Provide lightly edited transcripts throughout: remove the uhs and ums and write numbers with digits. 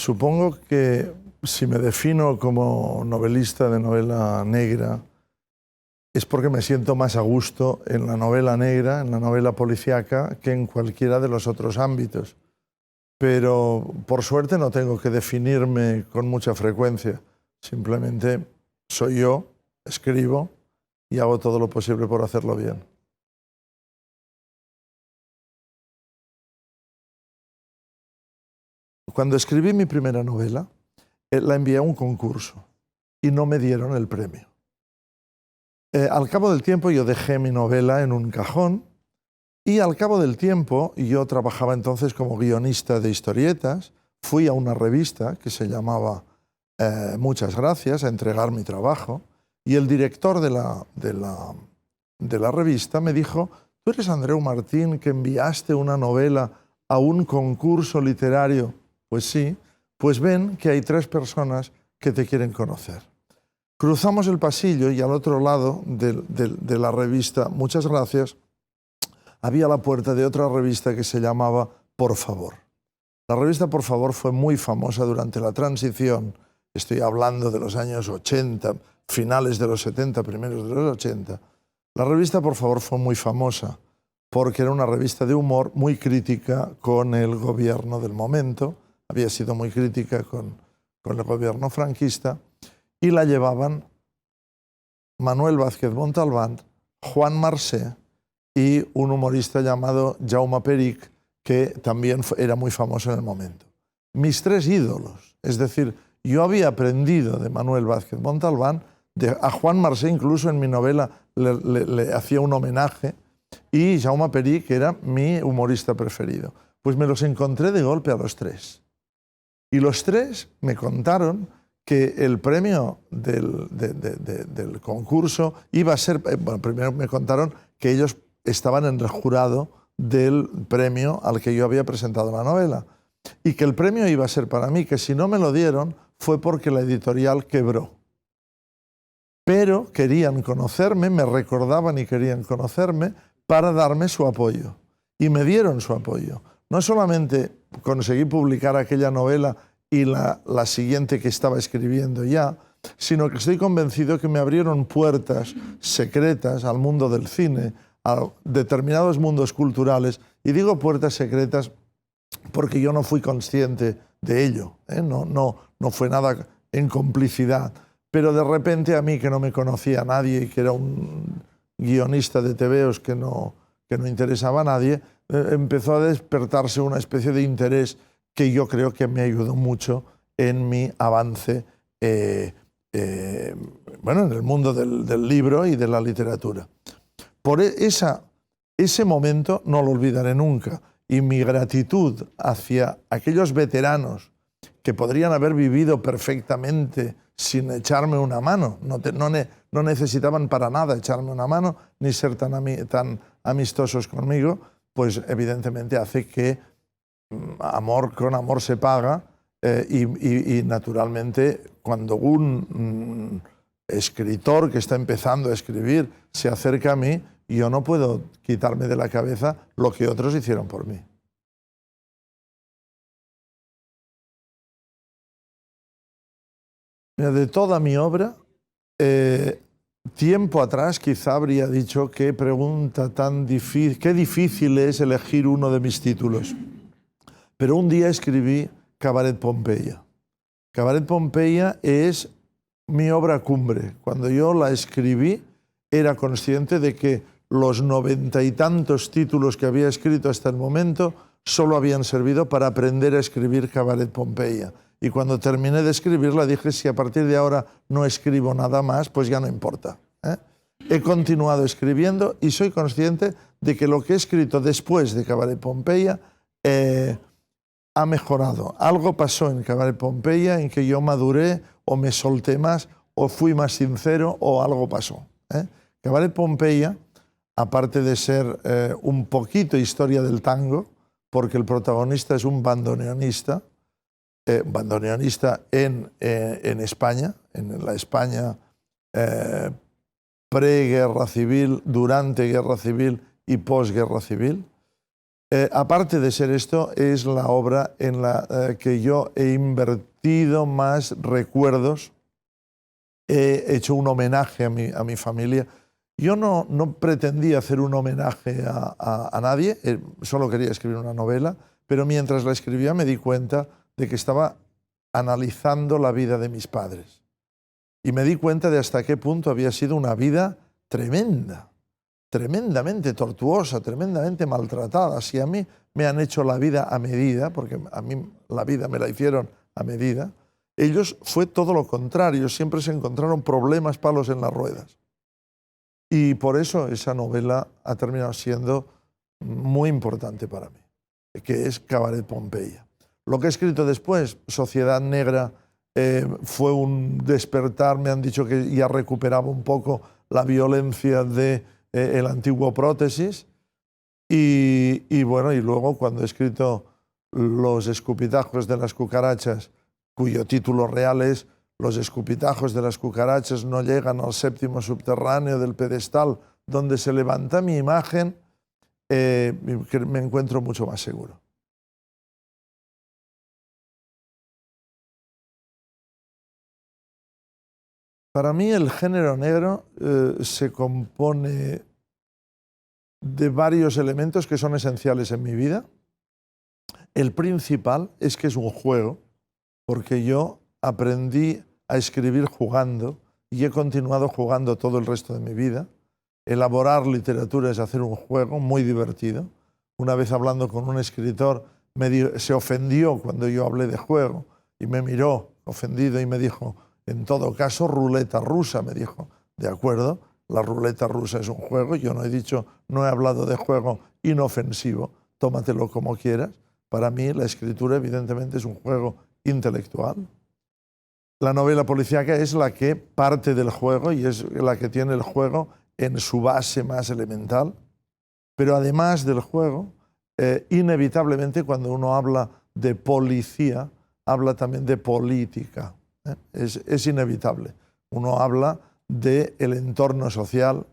Supongo que si me defino como novelista de novela negra es porque me siento más a gusto en la novela negra, en la novela policíaca, que en cualquiera de los otros ámbitos. Pero por suerte no tengo que definirme con mucha frecuencia. Simplemente soy yo, escribo y hago todo lo posible por hacerlo bien. Cuando escribí mi primera novela, la envié a un concurso y no me dieron el premio. Al cabo del tiempo yo dejé mi novela en un cajón y al cabo del tiempo, yo trabajaba entonces como guionista de historietas, fui a una revista que se llamaba Muchas Gracias a entregar mi trabajo y el director de la revista me dijo: ¿tú eres Andreu Martín que enviaste una novela a un concurso literario? Pues sí, pues ven que hay 3 personas que te quieren conocer. Cruzamos el pasillo y al otro lado de la revista Muchas Gracias había la puerta de otra revista que se llamaba Por Favor. La revista Por Favor fue muy famosa durante la transición, estoy hablando de los años 80, finales de los 70, primeros de los 80. La revista Por Favor fue muy famosa porque era una revista de humor muy crítica con el gobierno del momento, había sido muy crítica con el gobierno franquista, y la llevaban Manuel Vázquez Montalbán, Juan Marsé y un humorista llamado Jaume Perich, que también era muy famoso en el momento. Mis 3 ídolos, es decir, yo había aprendido de Manuel Vázquez Montalbán, a Juan Marsé incluso en mi novela le hacía un homenaje, y Jaume Perich, que era mi humorista preferido. Pues me los encontré de golpe a los 3. Y los 3 me contaron que el premio del concurso iba a ser... Bueno, primero me contaron que ellos estaban en el jurado del premio al que yo había presentado la novela y que el premio iba a ser para mí, que si no me lo dieron fue porque la editorial quebró. Pero querían conocerme, me recordaban y querían conocerme para darme su apoyo. Y me dieron su apoyo. No solamente conseguí publicar aquella novela y la siguiente que estaba escribiendo ya, sino que estoy convencido que me abrieron puertas secretas al mundo del cine, a determinados mundos culturales, y digo puertas secretas porque yo no fui consciente de ello, no fue nada en complicidad, pero de repente a mí, que no me conocía a nadie y que era un guionista de tebeos que no interesaba a nadie, empezó a despertarse una especie de interés que yo creo que me ayudó mucho en mi avance bueno, en el mundo del libro y de la literatura. Por ese momento no lo olvidaré nunca, y mi gratitud hacia aquellos veteranos que podrían haber vivido perfectamente sin echarme una mano, no necesitaban para nada echarme una mano ni ser tan amistosos conmigo, pues evidentemente hace que amor con amor se paga, y naturalmente cuando un escritor que está empezando a escribir se acerca a mí, yo no puedo quitarme de la cabeza lo que otros hicieron por mí. Mira, de toda mi obra, tiempo atrás quizá habría dicho qué pregunta tan difícil, qué difícil es elegir uno de mis títulos. Pero un día escribí Cabaret Pompeia. Cabaret Pompeia es mi obra cumbre. Cuando yo la escribí, era consciente de que los 90 y tantos títulos que había escrito hasta el momento solo habían servido para aprender a escribir Cabaret Pompeia. Y cuando terminé de escribirla dije, si a partir de ahora no escribo nada más, pues ya no importa. He continuado escribiendo y soy consciente de que lo que he escrito después de Cabaret Pompeia ha mejorado. Algo pasó en Cabaret Pompeia en que yo maduré o me solté más o fui más sincero o algo pasó. Cabaret Pompeia, aparte de ser un poquito historia del tango, porque el protagonista es un bandoneonista, en España, en la España pre-guerra civil, durante guerra civil y posguerra civil. Aparte de ser esto, es la obra en la que yo he invertido más recuerdos, he hecho un homenaje a mi familia. Yo no pretendía hacer un homenaje a nadie, solo quería escribir una novela, pero mientras la escribía me di cuenta de que estaba analizando la vida de mis padres. Y me di cuenta de hasta qué punto había sido una vida tremenda, tremendamente tortuosa, tremendamente maltratada. Si a mí me han hecho la vida a medida, porque a mí la vida me la hicieron a medida, ellos fue todo lo contrario, siempre se encontraron problemas, palos en las ruedas. Y por eso esa novela ha terminado siendo muy importante para mí, que es Cabaret Pompeya. Lo que he escrito después, Sociedad Negra, fue un despertar, me han dicho que ya recuperaba un poco la violencia de el antiguo Prótesis. Y bueno, y luego cuando he escrito Los escupitajos de las cucarachas, cuyo título real es Los escupitajos de las cucarachas no llegan al séptimo subterráneo del pedestal donde se levanta mi imagen, me encuentro mucho más seguro. Para mí el género negro se compone de varios elementos que son esenciales en mi vida. El principal es que es un juego, porque yo aprendí a escribir jugando y he continuado jugando todo el resto de mi vida. Elaborar literatura es hacer un juego muy divertido. Una vez hablando con un escritor, se ofendió cuando yo hablé de juego y me miró ofendido y me dijo, en todo caso, ruleta rusa, me dijo. De acuerdo, la ruleta rusa es un juego. Yo no he hablado de juego inofensivo, tómatelo como quieras. Para mí la escritura evidentemente es un juego intelectual. La novela policíaca es la que parte del juego y es la que tiene el juego en su base más elemental. Pero además del juego, inevitablemente cuando uno habla de policía, habla también de política. Es inevitable. Uno habla del entorno social,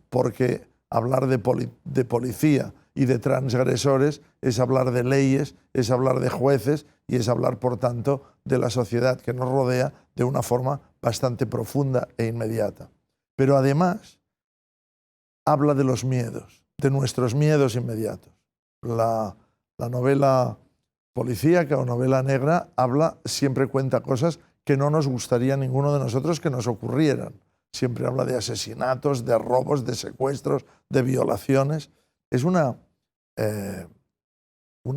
porque hablar de policía y de transgresores es hablar de leyes, es hablar de jueces y es hablar, por tanto, de la sociedad que nos rodea de una forma bastante profunda e inmediata. Pero además habla de los miedos, de nuestros miedos inmediatos. La novela policíaca o novela negra siempre cuenta cosas que no nos gustaría a ninguno de nosotros que nos ocurrieran. Siempre habla de asesinatos, de robos, de secuestros, de violaciones. Es una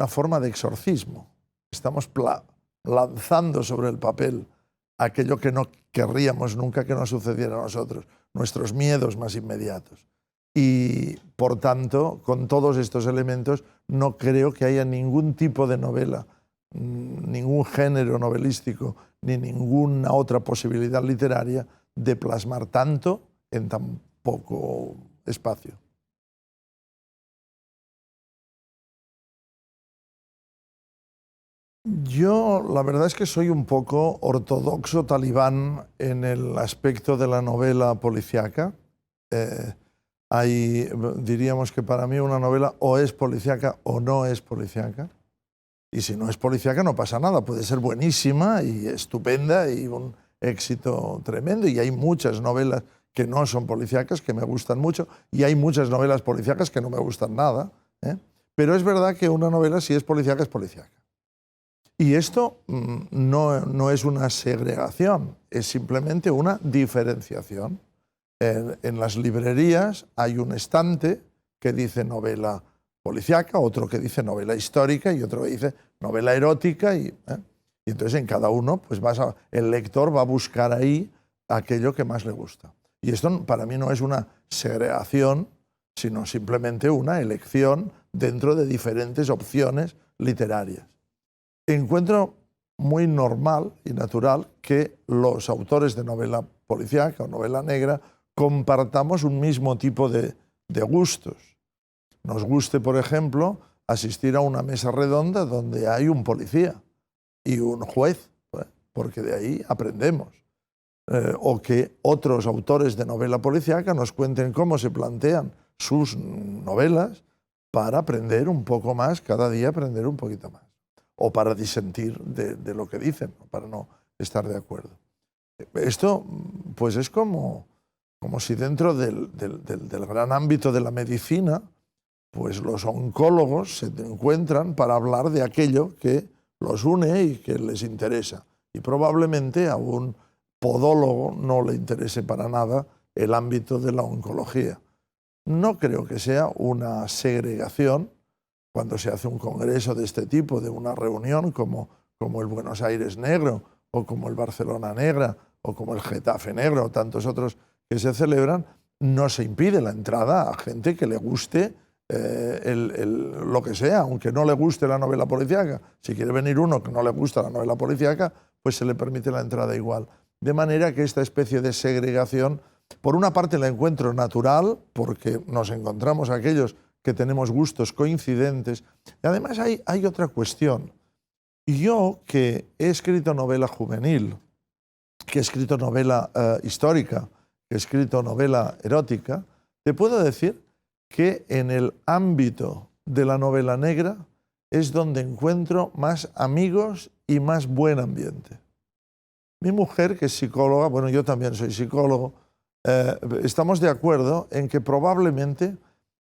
forma de exorcismo. Estamos lanzando sobre el papel aquello que no querríamos nunca que nos sucediera a nosotros, nuestros miedos más inmediatos. Y, por tanto, con todos estos elementos, no creo que haya ningún tipo de novela, ningún género novelístico, ni ninguna otra posibilidad literaria de plasmar tanto en tan poco espacio. Yo, la verdad es que soy un poco ortodoxo talibán en el aspecto de la novela policíaca. Diríamos que para mí una novela o es policíaca o no es policíaca. Y si no es policíaca no pasa nada, puede ser buenísima y estupenda y un éxito tremendo. Y hay muchas novelas que no son policíacas que me gustan mucho y hay muchas novelas policíacas que no me gustan nada. Pero es verdad que una novela, si es policíaca, es policíaca. Y esto no es una segregación, es simplemente una diferenciación. En las librerías hay un estante que dice novela policíaca, otro que dice novela histórica y otro que dice novela erótica. Y entonces en cada uno pues el lector va a buscar ahí aquello que más le gusta. Y esto para mí no es una segregación, sino simplemente una elección dentro de diferentes opciones literarias. Encuentro muy normal y natural que los autores de novela policíaca o novela negra compartamos un mismo tipo de gustos. Nos guste, por ejemplo, asistir a una mesa redonda donde hay un policía y un juez, porque de ahí aprendemos. O que otros autores de novela policíaca nos cuenten cómo se plantean sus novelas para aprender un poco más, cada día aprender un poquito más, o para disentir de lo que dicen, para no estar de acuerdo. Esto pues es como si dentro del gran ámbito de la medicina, pues los oncólogos se encuentran para hablar de aquello que los une y que les interesa. Y probablemente a un podólogo no le interese para nada el ámbito de la oncología. No creo que sea una segregación cuando se hace un congreso de este tipo, de una reunión como el Buenos Aires Negro, o como el Barcelona Negra, o como el Getafe Negro, o tantos otros que se celebran, no se impide la entrada a gente que le guste lo que sea, aunque no le guste la novela policíaca. Si quiere venir uno que no le gusta la novela policíaca, pues se le permite la entrada igual. De manera que esta especie de segregación, por una parte la encuentro natural, porque nos encontramos aquellos que tenemos gustos coincidentes, y además hay otra cuestión. Yo, que he escrito novela juvenil, que he escrito novela histórica, que he escrito novela erótica, te puedo decir que en el ámbito de la novela negra es donde encuentro más amigos y más buen ambiente. Mi mujer, que es psicóloga, bueno, yo también soy psicólogo, estamos de acuerdo en que probablemente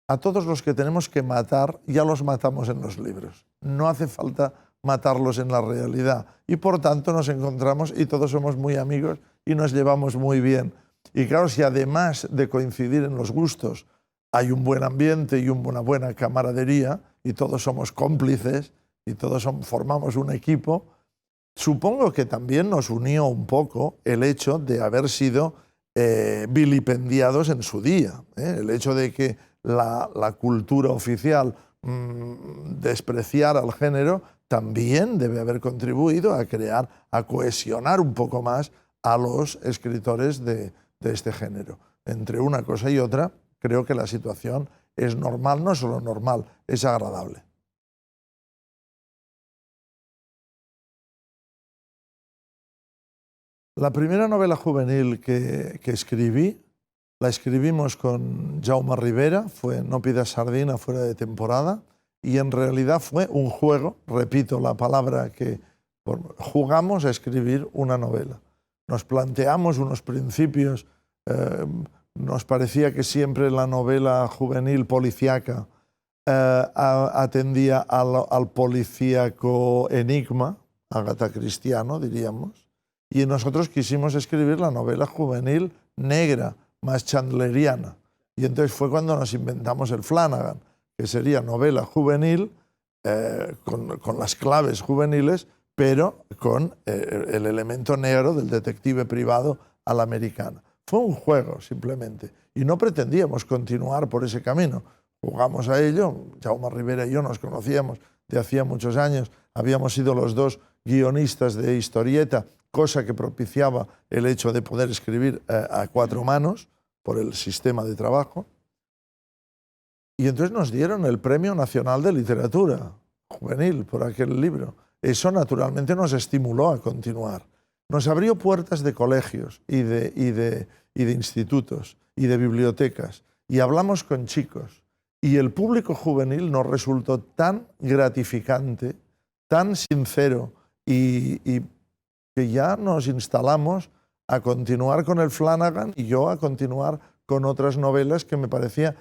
a todos los que tenemos que matar ya los matamos en los libros. No hace falta matarlos en la realidad. Y por tanto nos encontramos y todos somos muy amigos y nos llevamos muy bien. Y claro, si además de coincidir en los gustos hay un buen ambiente y una buena camaradería y todos somos cómplices y todos formamos un equipo, supongo que también nos unió un poco el hecho de haber sido vilipendiados en su día. El hecho de que la cultura oficial despreciara al género también debe haber contribuido a crear, a cohesionar un poco más a los escritores de este género. Entre una cosa y otra, creo que la situación es normal, no solo normal, es agradable. La primera novela juvenil que escribí, la escribimos con Jaume Rivera, fue No pidas sardina fuera de temporada, y en realidad fue un juego, repito la palabra que jugamos a escribir una novela. Nos planteamos unos principios, nos parecía que siempre la novela juvenil policíaca atendía al policíaco enigma, Agatha Cristiano, diríamos, y nosotros quisimos escribir la novela juvenil negra, más chandleriana. Y entonces fue cuando nos inventamos el Flanagan, que sería novela juvenil con las claves juveniles, pero con el elemento negro del detective privado a la americana. Fue un juego, simplemente, y no pretendíamos continuar por ese camino. Jugamos a ello, Jaume Rivera y yo nos conocíamos de hacía muchos años, habíamos sido los dos guionistas de historieta, cosa que propiciaba el hecho de poder escribir a cuatro manos por el sistema de trabajo. Y entonces nos dieron el Premio Nacional de Literatura Juvenil por aquel libro. Eso naturalmente nos estimuló a continuar. Nos abrió puertas de colegios y de institutos y de bibliotecas. Y hablamos con chicos. Y el público juvenil nos resultó tan gratificante, tan sincero, y que ya nos instalamos a continuar con el Flanagan y yo a continuar con otras novelas que me parecía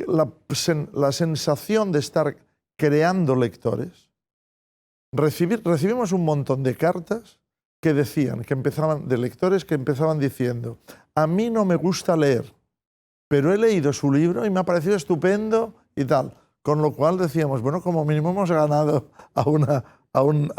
la sensación de estar creando lectores. Recibimos un montón de cartas que decían, de lectores que empezaban diciendo: a mí no me gusta leer, pero he leído su libro y me ha parecido estupendo y tal. Con lo cual decíamos, bueno, como mínimo hemos ganado a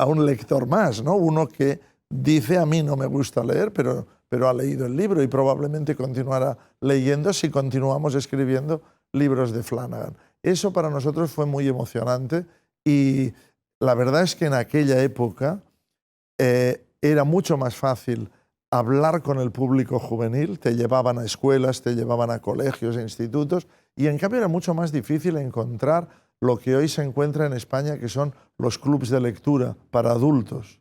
un lector más, ¿no? Uno que dice, a mí no me gusta leer, pero ha leído el libro y probablemente continuará leyendo si continuamos escribiendo libros de Flanagan. Eso para nosotros fue muy emocionante y la verdad es que en aquella época era mucho más fácil hablar con el público juvenil, te llevaban a escuelas, te llevaban a colegios e institutos, y en cambio era mucho más difícil encontrar lo que hoy se encuentra en España, que son los clubs de lectura para adultos.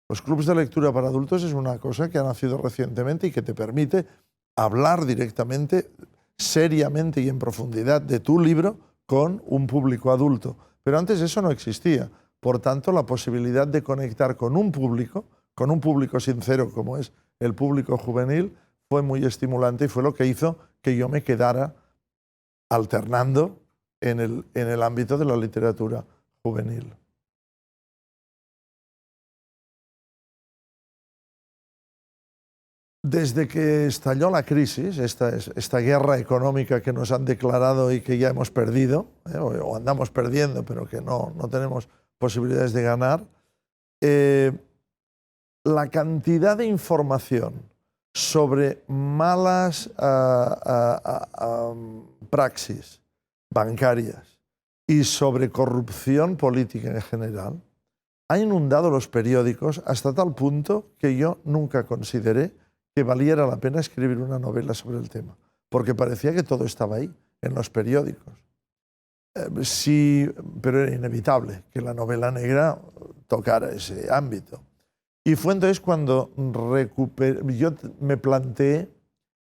Los clubs de lectura para adultos es una cosa que ha nacido recientemente y que te permite hablar directamente, seriamente y en profundidad de tu libro con un público adulto. Pero antes eso no existía. Por tanto, la posibilidad de conectar con un público sincero como es el público juvenil, fue muy estimulante y fue lo que hizo que yo me quedara alternando en el ámbito de la literatura juvenil. Desde que estalló la crisis, esta guerra económica que nos han declarado y que ya hemos perdido, o andamos perdiendo, pero que no tenemos posibilidades de ganar, la cantidad de información sobre malas praxis bancarias y sobre corrupción política en general ha inundado los periódicos hasta tal punto que yo nunca consideré que valiera la pena escribir una novela sobre el tema, porque parecía que todo estaba ahí, en los periódicos. Sí, pero era inevitable que la novela negra tocara ese ámbito. Y fue entonces cuando yo me planteé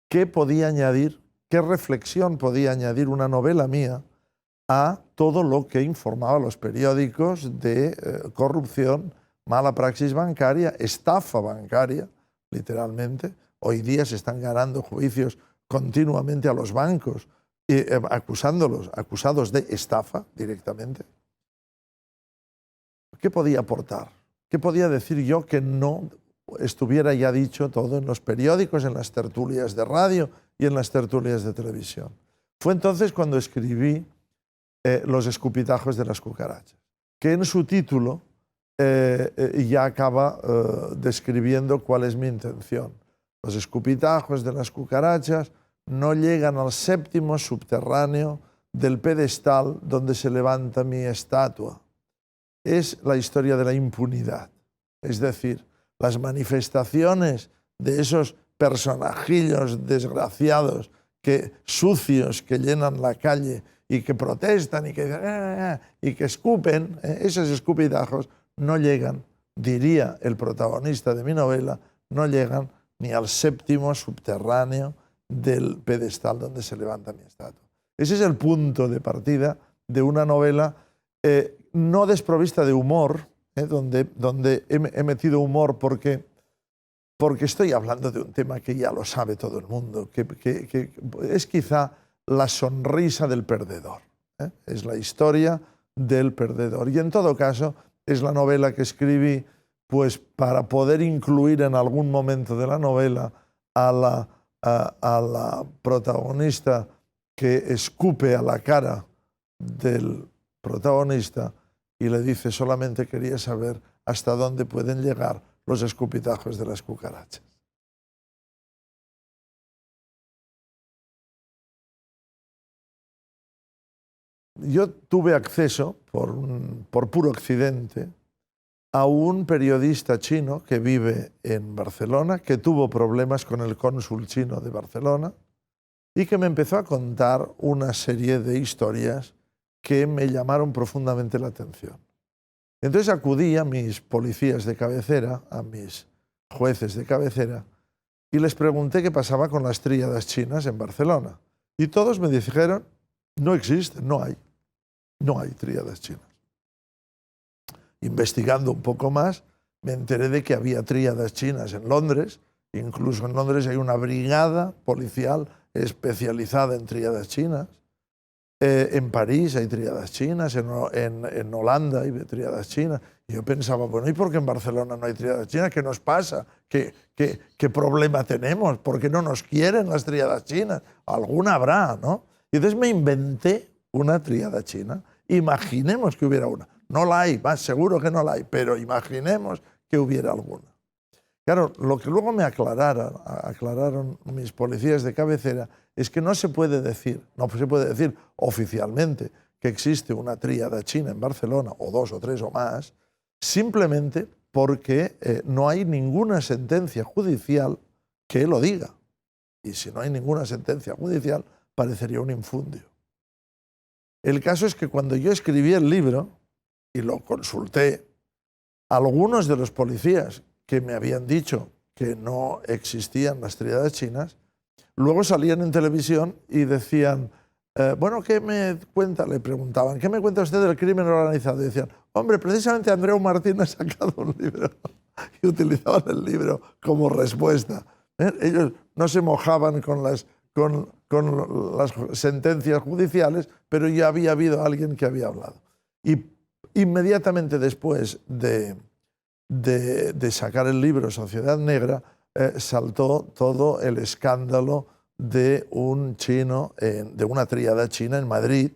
qué podía añadir, qué reflexión podía añadir una novela mía a todo lo que informaba los periódicos de corrupción, mala praxis bancaria, estafa bancaria, literalmente. Hoy día se están ganando juicios continuamente a los bancos, acusados de estafa directamente. ¿Qué podía aportar? ¿Qué podía decir yo que no estuviera ya dicho todo en los periódicos, en las tertulias de radio y en las tertulias de televisión? Fue entonces cuando escribí Los escupitajos de las cucarachas, que en su título ya acaba describiendo cuál es mi intención. Los escupitajos de las cucarachas no llegan al séptimo subterráneo del pedestal donde se levanta mi estatua. Es la historia de la impunidad, es decir, las manifestaciones de esos personajillos desgraciados, sucios, que llenan la calle y que protestan y que escupen, esos escupitajos no llegan, diría el protagonista de mi novela, no llegan ni al séptimo subterráneo del pedestal donde se levanta mi estatua. Ese es el punto de partida de una novela no desprovista de humor, donde he metido humor porque estoy hablando de un tema que ya lo sabe todo el mundo, que es quizá la sonrisa del perdedor. Es la historia del perdedor. Y en todo caso, es la novela que escribí pues, para poder incluir en algún momento de la novela a la protagonista que escupe a la cara del protagonista y le dice: solamente quería saber hasta dónde pueden llegar los escupitajos de las cucarachas. Yo tuve acceso, por puro accidente, a un periodista chino que vive en Barcelona, que tuvo problemas con el cónsul chino de Barcelona y que me empezó a contar una serie de historias que me llamaron profundamente la atención. Entonces acudí a mis policías de cabecera, a mis jueces de cabecera, y les pregunté qué pasaba con las tríadas chinas en Barcelona. Y todos me dijeron: no existen, no hay tríadas chinas. Investigando un poco más, me enteré de que había tríadas chinas en Londres. Incluso en Londres hay una brigada policial especializada en tríadas chinas. En París hay tríadas chinas, en Holanda hay tríadas chinas. Y yo pensaba, bueno, ¿y por qué en Barcelona no hay tríadas chinas? ¿Qué nos pasa? ¿Qué problema tenemos? ¿Por qué no nos quieren las tríadas chinas? Alguna habrá, ¿no? Y entonces me inventé una tríada china. Imaginemos que hubiera una. No la hay, más seguro que no la hay, pero imaginemos que hubiera alguna. Claro, lo que luego me aclararon mis policías de cabecera es que no se puede decir oficialmente que existe una tríada china en Barcelona, o dos o tres o más, simplemente porque no hay ninguna sentencia judicial que lo diga. Y si no hay ninguna sentencia judicial, parecería un infundio. El caso es que cuando yo escribí el libro y lo consulté, algunos de los policías que me habían dicho que no existían las tríadas chinas, luego salían en televisión y decían: bueno, ¿qué me cuenta? Le preguntaban, ¿qué me cuenta usted del crimen organizado? Y decían, hombre, precisamente Andreu Martín ha sacado un libro y utilizaban el libro como respuesta. Ellos no se mojaban con las sentencias judiciales, pero ya había habido alguien que había hablado. Y inmediatamente después de sacar el libro Sociedad Negra, saltó todo el escándalo de un chino, de una tríada china en Madrid,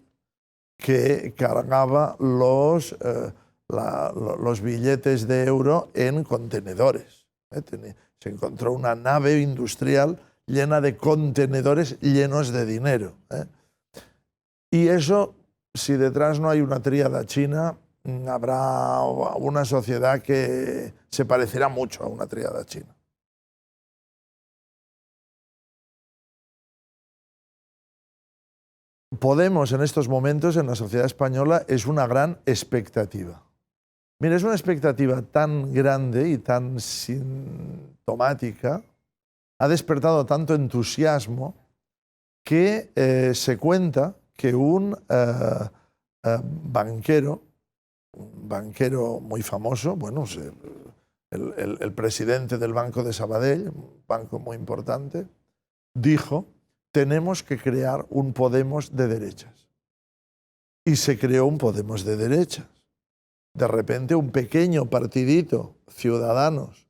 que cargaba los billetes de euro en contenedores. Se encontró una nave industrial llena de contenedores llenos de dinero. Y eso, si detrás no hay una tríada china, habrá una sociedad que se parecerá mucho a una tríada china. Podemos en estos momentos en la sociedad española es una gran expectativa. Mira, es una expectativa tan grande y tan sintomática, ha despertado tanto entusiasmo que se cuenta que un banquero muy famoso, bueno, el presidente del Banco de Sabadell, un banco muy importante, dijo: tenemos que crear un Podemos de derechas. Y se creó un Podemos de derechas. De repente un pequeño partidito, Ciudadanos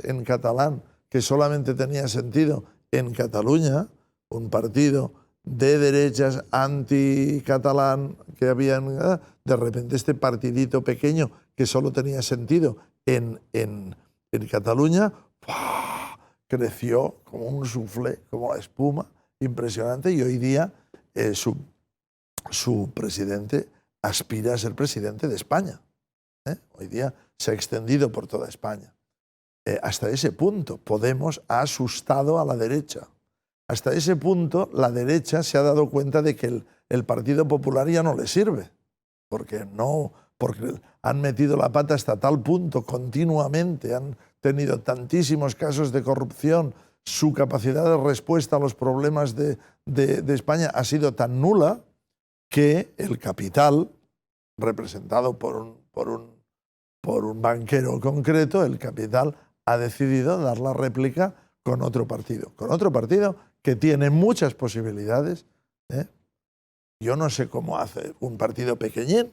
en catalán, que solamente tenía sentido en Cataluña, un partido de derechas anticatalán que había, de repente este partidito pequeño que solo tenía sentido en Cataluña, ¡pah!, creció como un soufflé, como la espuma, impresionante, y hoy día su presidente aspira a ser presidente de España. Hoy día se ha extendido por toda España. Hasta ese punto Podemos ha asustado a la derecha. Hasta ese punto la derecha se ha dado cuenta de que el Partido Popular ya no le sirve, porque han metido la pata hasta tal punto continuamente, han tenido tantísimos casos de corrupción, su capacidad de respuesta a los problemas de España ha sido tan nula que el capital, representado por un banquero concreto, el capital ha decidido dar la réplica con otro partido que tiene muchas posibilidades. Yo no sé cómo hace un partido pequeñín,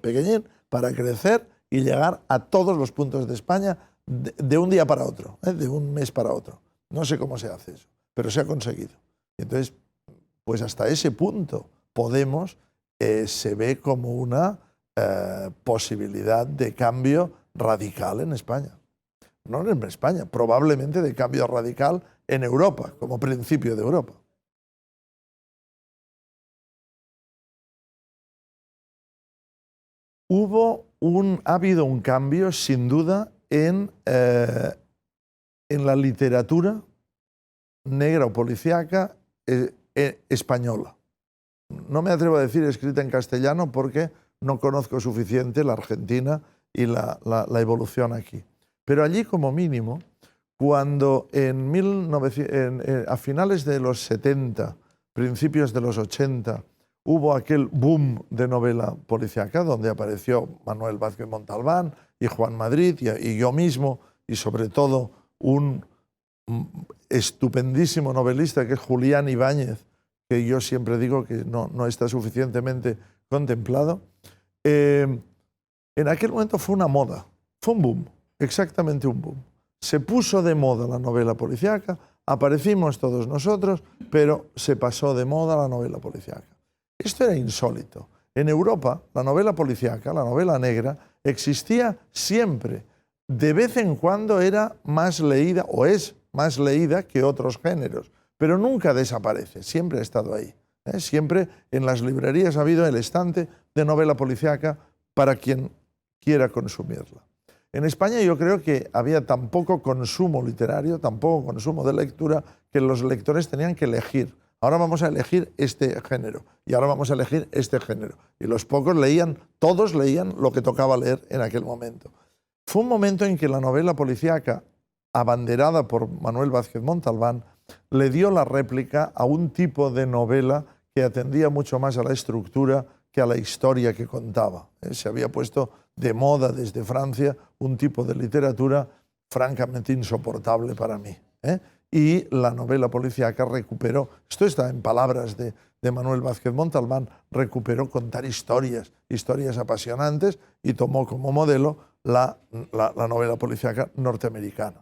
para crecer y llegar a todos los puntos de España de un día para otro, de un mes para otro. No sé cómo se hace eso, pero se ha conseguido. Entonces, pues hasta ese punto Podemos se ve como una posibilidad de cambio radical en España. No en España, probablemente de cambio radical en Europa, como principio de Europa. Ha habido un cambio, sin duda, en la literatura negra o policíaca española. No me atrevo a decir escrita en castellano porque no conozco suficiente la Argentina y la evolución aquí. Pero allí, como mínimo, cuando a finales de los 70, principios de los 80, hubo aquel boom de novela policíaca donde apareció Manuel Vázquez Montalbán y Juan Madrid y yo mismo, y sobre todo un estupendísimo novelista que es Julián Ibáñez, que yo siempre digo que no está suficientemente contemplado. En aquel momento fue una moda, fue un boom, exactamente un boom. Se puso de moda la novela policíaca, aparecimos todos nosotros, pero se pasó de moda la novela policíaca. Esto era insólito. En Europa, la novela policíaca, la novela negra, existía siempre. De vez en cuando era más leída, o es más leída que otros géneros, pero nunca desaparece, siempre ha estado ahí. Siempre en las librerías ha habido el estante de novela policíaca para quien quiera consumirla. En España yo creo que había tan poco consumo literario, tan poco consumo de lectura, que los lectores tenían que elegir. Ahora vamos a elegir este género y ahora vamos a elegir este género. Y los pocos leían, todos leían lo que tocaba leer en aquel momento. Fue un momento en que la novela policíaca, abanderada por Manuel Vázquez Montalbán, le dio la réplica a un tipo de novela que atendía mucho más a la estructura que a la historia que contaba. Se había puesto de moda desde Francia un tipo de literatura francamente insoportable para mí. Y la novela policíaca recuperó, esto está en palabras de Manuel Vázquez Montalbán, recuperó contar historias apasionantes y tomó como modelo la novela policíaca norteamericana,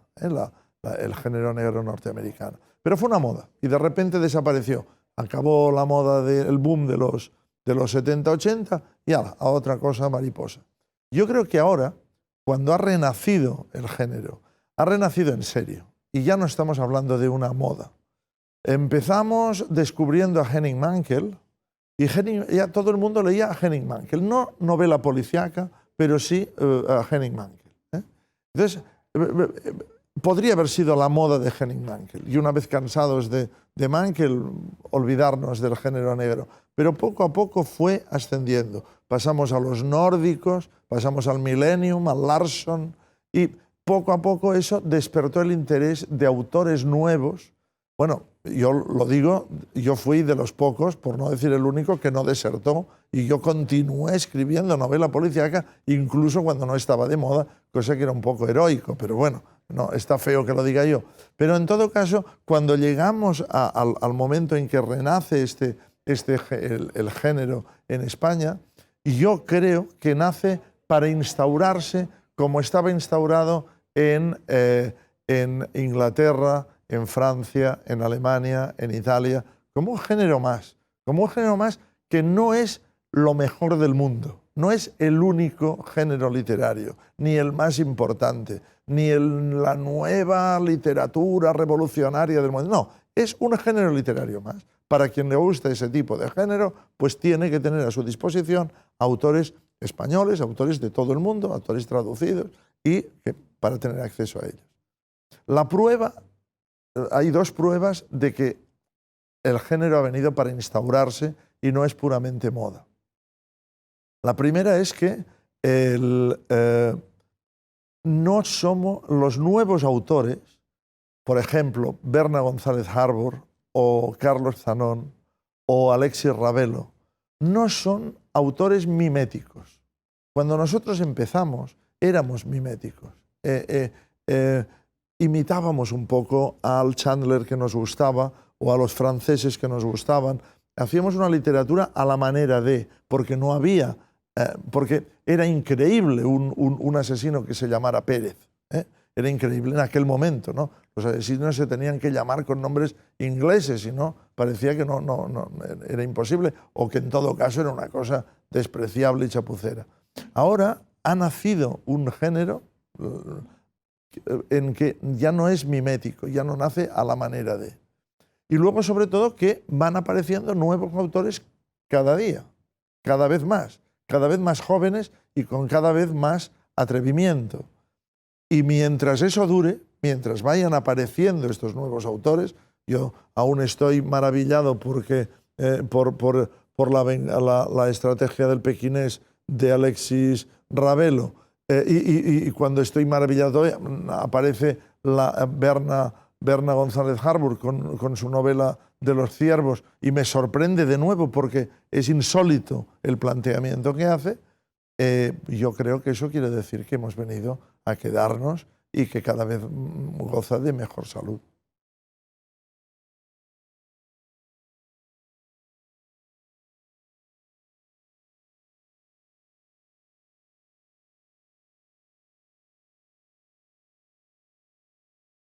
el género negro norteamericano. Pero fue una moda y de repente desapareció. Acabó la moda del boom de los 70-80 y a otra cosa mariposa. Yo creo que ahora, cuando ha renacido el género, ha renacido en serio y ya no estamos hablando de una moda. Empezamos descubriendo a Henning Mankell y ya todo el mundo leía a Henning Mankell, no novela policíaca, pero sí a Henning Mankell. Entonces, podría haber sido la moda de Henning Mankell y una vez cansados de Mankell, olvidarnos del género negro. Pero poco a poco fue ascendiendo. Pasamos a los nórdicos, pasamos al Millennium, al Larsson, y poco a poco eso despertó el interés de autores nuevos. Bueno, yo lo digo, yo fui de los pocos, por no decir el único, que no desertó, y yo continué escribiendo novela policíaca, incluso cuando no estaba de moda, cosa que era un poco heroico, pero bueno, no, está feo que lo diga yo. Pero en todo caso, cuando llegamos al momento en que renace el género en España, yo creo que nace para instaurarse como estaba instaurado en Inglaterra, en Francia, en Alemania, en Italia, como un género más que no es lo mejor del mundo, no es el único género literario, ni el más importante, ni la nueva literatura revolucionaria del mundo, no, es un género literario más. Para quien le guste ese tipo de género, pues tiene que tener a su disposición autores españoles, autores de todo el mundo, autores traducidos, y para tener acceso a ellos. Hay dos pruebas de que el género ha venido para instaurarse y no es puramente moda. La primera es que no somos los nuevos autores, por ejemplo, Berna González Harbor o Carlos Zanón o Alexis Ravelo, no son autores miméticos. Cuando nosotros empezamos, éramos miméticos. Imitábamos un poco al Chandler que nos gustaba o a los franceses que nos gustaban. Hacíamos una literatura a la manera de, porque no había, porque era increíble un asesino que se llamara Pérez. Era increíble en aquel momento, ¿no? Los asesinos se tenían que llamar con nombres ingleses, y no, parecía que no, era imposible, o que en todo caso era una cosa despreciable y chapucera. Ahora ha nacido un género en que ya no es mimético, ya no nace a la manera de. Y luego, sobre todo, que van apareciendo nuevos autores cada día, cada vez más jóvenes y con cada vez más atrevimiento. Y mientras eso dure, mientras vayan apareciendo estos nuevos autores, yo aún estoy maravillado porque, por la estrategia del pequinés de Alexis Ravelo, y cuando estoy maravillado aparece Berna González Harbor con su novela de los ciervos y me sorprende de nuevo porque es insólito el planteamiento que hace. Yo creo que eso quiere decir que hemos venido a quedarnos y que cada vez goza de mejor salud.